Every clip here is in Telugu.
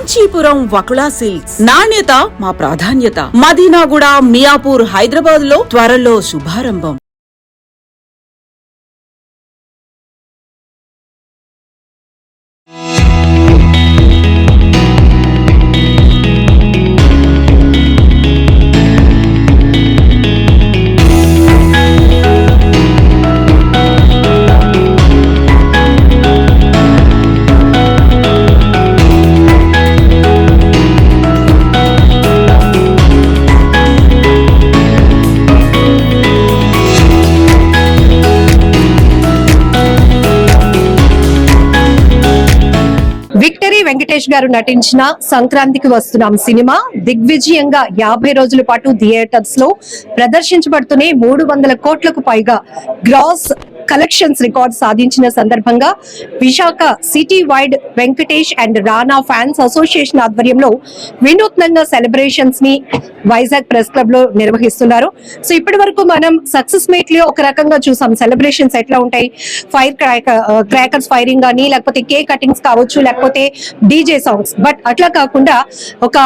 కాంచీపురం వకుళా సిల్క్స్, నాణ్యత మా ప్రాధాన్యత. మదీనాగూడ, మియాపూర్, హైదరాబాద్ లో త్వరలో శుభారంభం. విక్టరీ వెంకటేష్ గారు నటించిన సంక్రాంతికి వస్తున్నాం సినిమా దిగ్విజయంగా 50 రోజుల పాటు థియేటర్స్ లో ప్రదర్శించబడుతూనే 300 కోట్లకు పైగా గ్రాస్ కలెక్షన్స్ రికార్డ్ సాధించిన సందర్భంగా Visakha city wide Venkatesh and Rana fans association ఆధ్వర్యంలో వినూత్నంగా సెలబ్రేషన్స్ ని వైజాగ్ ప్రెస్ క్లబ్ లో నిర్వహిస్తున్నారు. సో ఇప్పటి వరకు మనం సక్సెస్ మీట్ లో ఒక రకంగా చూసాం, సెలబ్రేషన్స్ ఎట్లా ఉంటాయి, క్రాకర్స్ ఫైరింగ్ కానీ, లేకపోతే కేక్ కటింగ్స్ కావచ్చు, లేకపోతే డీజే సాంగ్స్. బట్ అట్లా కాకుండా ఒక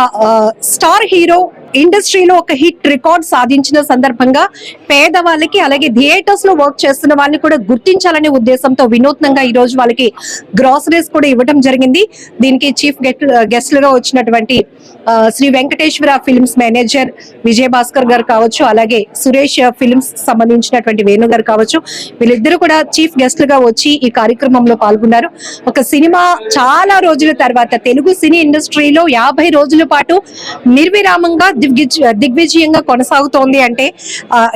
స్టార్ హీరో ఇండస్ట్రీలో ఒక హిట్ రికార్డ్ సాధించిన సందర్భంగా పేదవాళ్ళకి, అలాగే థియేటర్స్ లో వర్క్ చేస్తున్న వాళ్ళని కూడా గుర్తించాలనే ఉద్దేశంతో వినూత్నంగా ఈ రోజు వాళ్ళకి గ్రాసరీస్ కూడా ఇవ్వడం జరిగింది. దీనికి చీఫ్ గెస్ట్లుగా వచ్చినటువంటి శ్రీ వెంకటేశ్వర ఫిల్మ్స్ మేనేజర్ విజయ భాస్కర్ గారు కావచ్చు, అలాగే సురేష్ ఫిల్మ్స్ సంబంధించినటువంటి వేణు గారు కావచ్చు, వీళ్ళిద్దరూ కూడా చీఫ్ గెస్ట్లుగా వచ్చి ఈ కార్యక్రమంలో పాల్గొన్నారు. ఒక సినిమా చాలా రోజుల తర్వాత తెలుగు సినీ ఇండస్ట్రీలో 50 రోజుల పాటు నిర్విరామంగా దిగ్విజయంగా కొనసాగుతోంది అంటే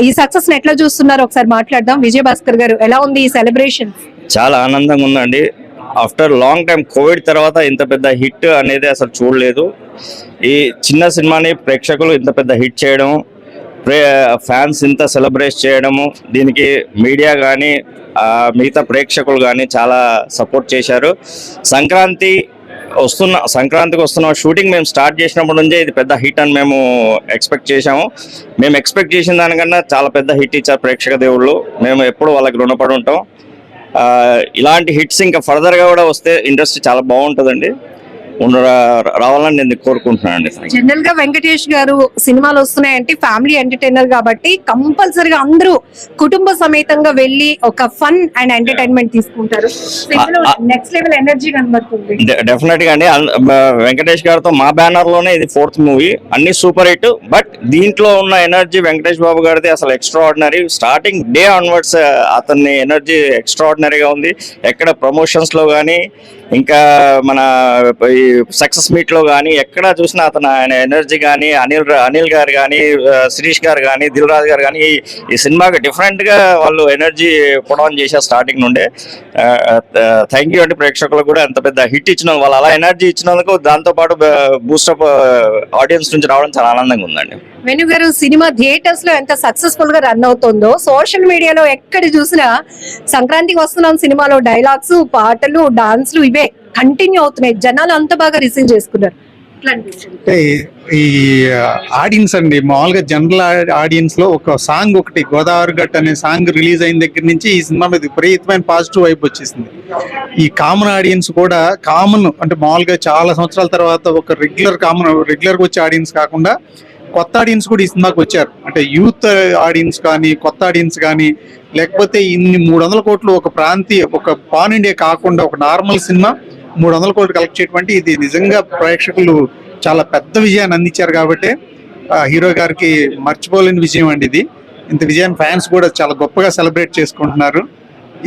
ఈ సక్సెస్ ని ఎట్లా చూస్తున్నారు ఒకసారి మాట్లాడదాం. విజయ భాస్కర్ గారు, ఎలా ఉంది ఈ సెలబ్రేషన్? చాలా ఆనందంగా ఉందండి. ఆఫ్టర్ లాంగ్ టైం కోవిడ్ తర్వాత ఇంత పెద్ద హిట్ అనేది అసలు చూడలేదు. ఈ చిన్న సినిమాని ప్రేక్షకులు ఇంత పెద్ద హిట్ చేయడం, ఫ్యాన్స్ ఇంత సెలబ్రేట్ చేయడము, దీనికి మీడియా కానీ మిగతా ప్రేక్షకులు కానీ చాలా సపోర్ట్ చేశారు. సంక్రాంతికి వస్తున్న షూటింగ్ మేము స్టార్ట్ చేసినప్పటి నుంచే ఇది పెద్ద హిట్ అని మేము ఎక్స్పెక్ట్ చేశాము. మేము ఎక్స్పెక్ట్ చేసిన దానికన్నా చాలా పెద్ద హిట్ ఇచ్చారు ప్రేక్షక దేవుళ్ళు. మేము ఎప్పుడు వాళ్ళకి రుణపడి ఉంటాం. ఇలాంటి హిట్స్ ఇంకా ఫర్దర్గా కూడా వస్తే ఇండస్ట్రీ చాలా బాగుంటుందండి, రావాలని నేను కోరుకుంటున్నానండి. జనరల్ గా వెంకటేష్ గారు సినిమాలు వస్తున్నాయంటే ఫ్యామిలీ ఎంటర్టైనర్ కాబట్టి కంపల్సరీగా అందరూ కుటుంబ సమేతంగా వెళ్ళి ఒక ఫన్ అండ్ ఎంటర్టైన్మెంట్ తీసుకుంటారు. నెక్స్ట్ లెవెల్ ఎనర్జీ కనబడుతుంది. డెఫినెట్ గా అండి. వెంకటేష్ గారితో మా బ్యానర్ లోనే ఇది 4th మూవీ, అన్ని సూపర్ హిట్. బట్ దీంట్లో ఉన్న ఎనర్జీ వెంకటేష్ బాబు గారిది అసలు extra ordinary. Starting day onwards అతని ఎనర్జీ ఎక్స్ట్రా ఆర్డినరీగా ఉంది. ఎక్కడ ప్రమోషన్స్ లో కానీ, ఇంకా మన ఈ సక్సెస్ మీట్ లో కానీ ఎక్కడ చూసినా ఆయన ఎనర్జీ కానీ, అనిల్ గారు కానీ, శిరీష్ గారు కానీ, దిల్ రాజు గారు కానీ ఈ సినిమాకి డిఫరెంట్ గా వాళ్ళు ఎనర్జీ పొడవన్ చేశారు స్టార్టింగ్ నుండే. థ్యాంక్ యూ అండి ప్రేక్షకులకు కూడా. ఎంత పెద్ద హిట్ ఇచ్చిన వాళ్ళు అలా ఎనర్జీ ఇచ్చినందుకు, దాంతో పాటు బూస్టప్ ఆడియన్స్ నుంచి రావడం చాలా ఆనందంగా ఉందండి. వేణు గారు, సినిమా థియేటర్స్ లో ఎంత సక్సెస్ఫుల్ గా రన్ అవుతుందో సోషల్ మీడియాలో ఎక్కడ చూసినా సంక్రాంతికి వస్తున్నాం సినిమాలో డైలాగ్స్, పాటలు, డాన్స్లు ఇవే కంటిన్యూ అవుతున్నాయి. జనాలు అంత బాగా రిసీవ్ చేసుకున్నారు. ఈ ఆడియన్స్ అండి, మామూలుగా జనరల్ ఆడియన్స్ లో ఒక సాంగ్, ఒకటి గోదావరి గట్ అనే సాంగ్ రిలీజ్ అయిన దగ్గర నుంచి ఈ సినిమా మీద విపరీతమైన పాజిటివ్ వైబ్ వచ్చేసింది. ఈ కామన్ ఆడియన్స్ కూడా అంటే మామూలుగా చాలా సంవత్సరాల తర్వాత ఒక రెగ్యులర్ వచ్చే ఆడియన్స్ కాకుండా కొత్త ఆడియన్స్ కూడా ఈ సినిమాకి వచ్చారు. అంటే యూత్ ఆడియన్స్ కానీ, కొత్త ఆడియన్స్ కానీ, లేకపోతే ఇన్ని 300 కోట్లు ఒక పాన్ ఇండియా కాకుండా ఒక నార్మల్ సినిమా 300 కోట్లు కలెక్ట్ చేయటువంటి ఇది నిజంగా ప్రేక్షకులు చాలా పెద్ద విజయాన్ని అందించారు. కాబట్టి హీరో గారికి మర్చిపోలేని విజయం అండి ఇది. ఇంత విజయాన్ని ఫ్యాన్స్ కూడా చాలా గొప్పగా సెలబ్రేట్ చేసుకుంటున్నారు.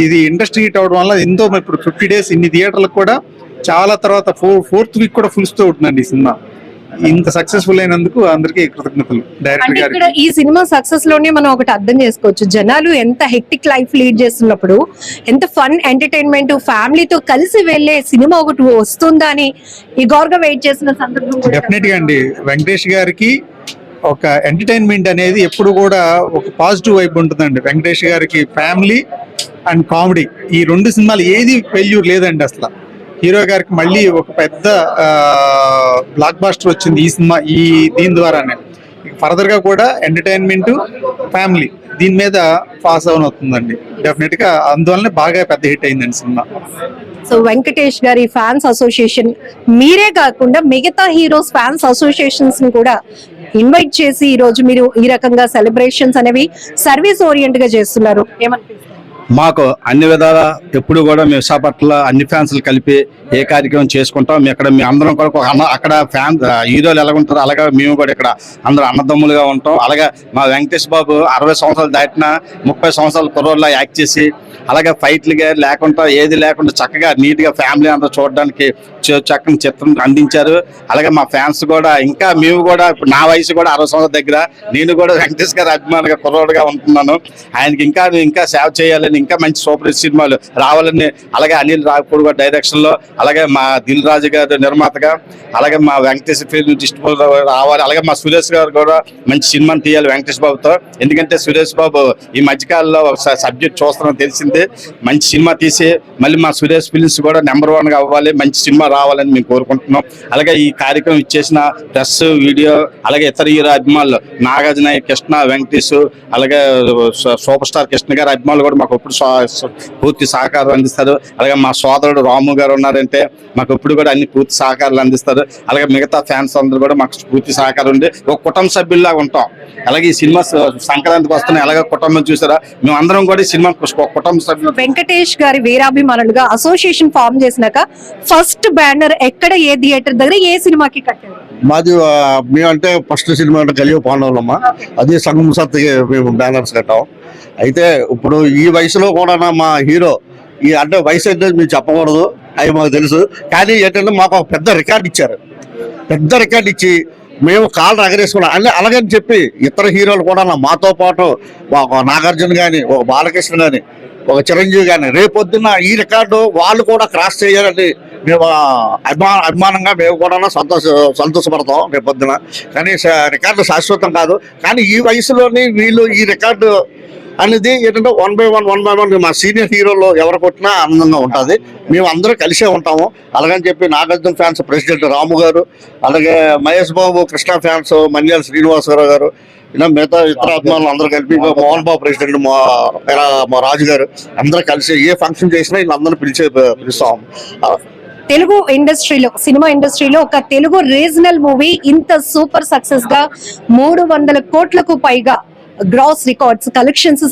ఇది ఇండస్ట్రీ హిట్ అవడం వల్ల ఎంతో ఇప్పుడు 50 days ఇన్ని థియేటర్లకు కూడా చాలా తర్వాత 4th వీక్ కూడా ఫుల్ తో ఉంటుందండి ఈ సినిమా. ఇంత సక్సెస్ఫుల్ అయినందుకు అందరికీ కృతజ్ఞతలు. డైరెక్టర్ గారికి. ఈ సినిమా సక్సెస్ లోనే మనం ఒకటి అర్థం చేసుకోవచ్చు, జనాలు ఎంత హెక్టిక్ లైఫ్ లీడ్ చేస్తున్నప్పుడు ఎంత ఫన్ ఎంటర్టైన్మెంట్ ఫ్యామిలీతో కలిసి వెళ్లే సినిమా ఒకటి వస్తుందా అని ఈ గౌరవ వెయిట్ చేసిన సందర్భం. డెఫినెట్ గా అండి, వెంకటేష్ గారికి ఒక ఎంటర్టైన్మెంట్ అనేది ఎప్పుడు కూడా ఒక పాజిటివ్ వైబ్ ఉంటుందండి. వెంకటేష్ గారికి ఫ్యామిలీ అండ్ కామెడీ ఈ 2 సినిమాలు ఏది ఫెయిల్యూర్ లేదండి అసలు. హీరో గారికి మళ్ళీ ఒక పెద్ద బ్లాక్ బాస్టర్ వచ్చింది ఈ సినిమా, దీని ద్వారానే. ఫర్దర్ గా కూడా ఎంటర్టైన్మెంట్, ఫ్యామిలీ దీని మీద పాస్ అవుతుందండి డెఫినెట్ గా. అందువల్లనే బాగా పెద్ద హిట్ అయిందండి సినిమా. సో వెంకటేష్ గారి ఫ్యాన్స్ అసోసియేషన్ మీరే కాకుండా మిగతా హీరోస్ ఫ్యాన్స్ అసోసియేషన్స్ ని కూడా ఇన్వైట్ చేసి ఈ రోజు మీరు ఈ రకంగా సెలబ్రేషన్స్ అనేవి సర్వీస్ ఓరియంట్ గా చేస్తున్నారు. ఏమనిపిస్తుంది? మాకు అన్ని విధాల ఎప్పుడు కూడా మేము విశాఖపట్నంలో అన్ని ఫ్యాన్స్లు కలిపి ఏ కార్యక్రమం చేసుకుంటాం. మీ అందరం కూడా అక్కడ ఫ్యాన్ హీరోలు ఎలా ఉంటారో అలాగే మేము కూడా ఇక్కడ అందరూ అన్నదమ్ములుగా ఉంటాం. అలాగే మా వెంకటేష్ బాబు 60 సంవత్సరాలు దాటిన 30 సంవత్సరాల కుర్రోళ్ళ యాక్ట్ చేసి అలాగే ఫైట్లుగా లేకుండా ఏది లేకుండా చక్కగా నీట్ గా ఫ్యామిలీ అందరూ చూడడానికి చక్కని చిత్రం అందించారు. అలాగే మా ఫ్యాన్స్ కూడా ఇంకా మేము కూడా నా వయసు కూడా 60 సంవత్సరాల దగ్గర నేను కూడా వెంకటేష్ గారి అభిమానిగా కుర్రోడుగా ఉంటున్నాను. ఆయనకి ఇంకా సేవ చేయాలని ఇంకా మంచి సూపర్ హిట్ సినిమాలు రావాలని అలాగే అనిల్ రావిపూడి గారి డైరెక్షన్ లో అలాగే మా దిల్ రాజు గారు నిర్మాతగా అలాగే మా వెంకటేష్ ఫిల్మ్ డిస్ట్రిబ్యూటర్ రావాలి. అలాగే మా సురేష్ గారు కూడా మంచి సినిమాని తీయాలి వెంకటేష్ బాబుతో. ఎందుకంటే సురేష్ బాబు ఈ మధ్యకాలంలో ఒక సబ్జెక్ట్ చూస్తానని తెలిసింది. మంచి సినిమా తీసి మళ్ళీ మా సురేష్ ఫిల్మ్స్ కూడా నెంబర్ 1 గా అవ్వాలి, మంచి సినిమా రావాలని మేము కోరుకుంటున్నాం. అలాగే ఈ కార్యక్రమం ఇచ్చేసిన ప్రెస్ వీడియో అలాగే ఇతర హీరో అభిమానులు నాగార్జున, కృష్ణ, వెంకటేష్ అలాగే సూపర్ స్టార్ కృష్ణ గారి అభిమానులు కూడా మాకు ఎప్పుడు పూర్తి సహకారం అందిస్తారు. అలాగే మా సోదరుడు రాము గారు ఉన్నారంటే మాకు ఎప్పుడు కూడా అన్ని పూర్తి సహకారాలు అందిస్తారు. అలాగే మిగతా ఫ్యాన్స్ అందరూ కూడా మాకు పూర్తి సహకారం ఉండి ఒక కుటుంబ సభ్యుల్లాగా ఉంటాం. అలాగే ఈ సినిమా సంక్రాంతికి వస్తున్నాయి. అలాగే కుటుంబం చూసారా మేము అందరం కూడా ఈ సినిమా కుటుంబ సభ్యులు. వెంకటేష్ గారి వీరాభిమానులుగా అసోసియేషన్ ఫామ్ చేసినాక ఫస్ట్ బ్యానర్ ఎక్కడ, ఏ థియేటర్ దగ్గర, ఏ సినిమాకి కట్టారు? మాది మేమంటే ఫస్ట్ సినిమా అంటే కలియుగ పాండవులమ్మ, అది సంగం సత్తుకి మేము బ్యానర్స్ కట్టాం. అయితే ఇప్పుడు ఈ వయసులో కూడా మా హీరో ఈ అంటే వయసు అయితే మేము చెప్పకూడదు, అవి మాకు తెలుసు. కానీ ఏంటంటే మాకు ఒక పెద్ద రికార్డు ఇచ్చారు. పెద్ద రికార్డు ఇచ్చి మేము కాళ్ళు ఎగరేసుకున్నాం అంటే అలాగని చెప్పి ఇతర హీరోలు కూడా మాతో పాటు ఒక నాగార్జున కానీ, ఒక బాలకృష్ణ కానీ, ఒక చిరంజీవి కానీ రేపొద్దున్న ఈ రికార్డు వాళ్ళు కూడా క్రాస్ చేయాలని మేము అభిమానంగా మేము కూడా సంతోషపడతాం రేపొద్దున. కానీ రికార్డు శాశ్వతం కాదు. కానీ ఈ వయసులోని వీళ్ళు ఈ రికార్డు అనేది ఏంటంటే 1 by 1 మా సీనియర్ హీరోలు ఎవరు కొట్టినా ఆనందంగా ఉంటుంది. మేము అందరూ కలిసే ఉంటాము. అలాగని చెప్పి నాగార్జున ఫ్యాన్స్ ప్రెసిడెంట్ రాము గారు, అలాగే మహేష్ బాబు కృష్ణ ఫ్యాన్స్ మన్యాల శ్రీనివాసరావు గారు, ఇలా మిగతా ఇతర అభిమానులు అందరూ కలిపి మోహన్ బాబు ప్రెసిడెంట్ మా రాజు గారు అందరూ కలిసి ఏ ఫంక్షన్ చేసినా వీళ్ళందరూ పిలుస్తాము. తెలుగు ఇండస్ట్రీలో, సినిమా ఇండస్ట్రీలో ఒక తెలుగు రీజనల్ మూవీ ఇంత సూపర్ సక్సెస్ గా 300 కోట్లకు పైగా గ్రాస్ రికార్డ్స్ కలెక్షన్స్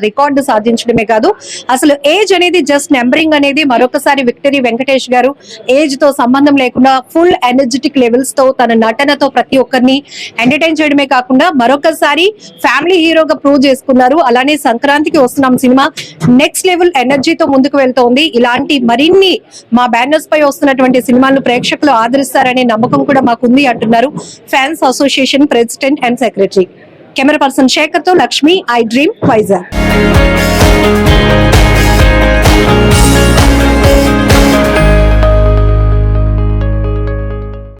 రికార్డు సాధించడమే కాదు, అసలు ఏజ్ అనేది జస్ట్ నెంబరింగ్ అనేది మరొకసారి విక్టరీ వెంకటేష్ గారు ఏజ్ తో సంబంధం లేకుండా ఫుల్ ఎనర్జెటిక్ లెవెల్స్ తో తన నటనతో ప్రతి ఒక్కరిని ఎంటర్టైన్ చేయడమే కాకుండా మరొకసారి ఫ్యామిలీ హీరోగా ప్రూవ్ చేసుకున్నారు. అలానే సంక్రాంతికి వస్తున్నాం సినిమా నెక్స్ట్ లెవెల్ ఎనర్జీతో ముందుకు వెళ్తోంది. ఇలాంటి మరిన్ని మా బ్యానర్స్ పై వస్తున్నటువంటి సినిమాలను ప్రేక్షకులు ఆదరిస్తారనే నమ్మకం కూడా మాకుంది అంటున్నారు fans association president and secretary. Camera person Shekhar తో లక్ష్మి, ఐ డ్రీమ్, వైజాగ్.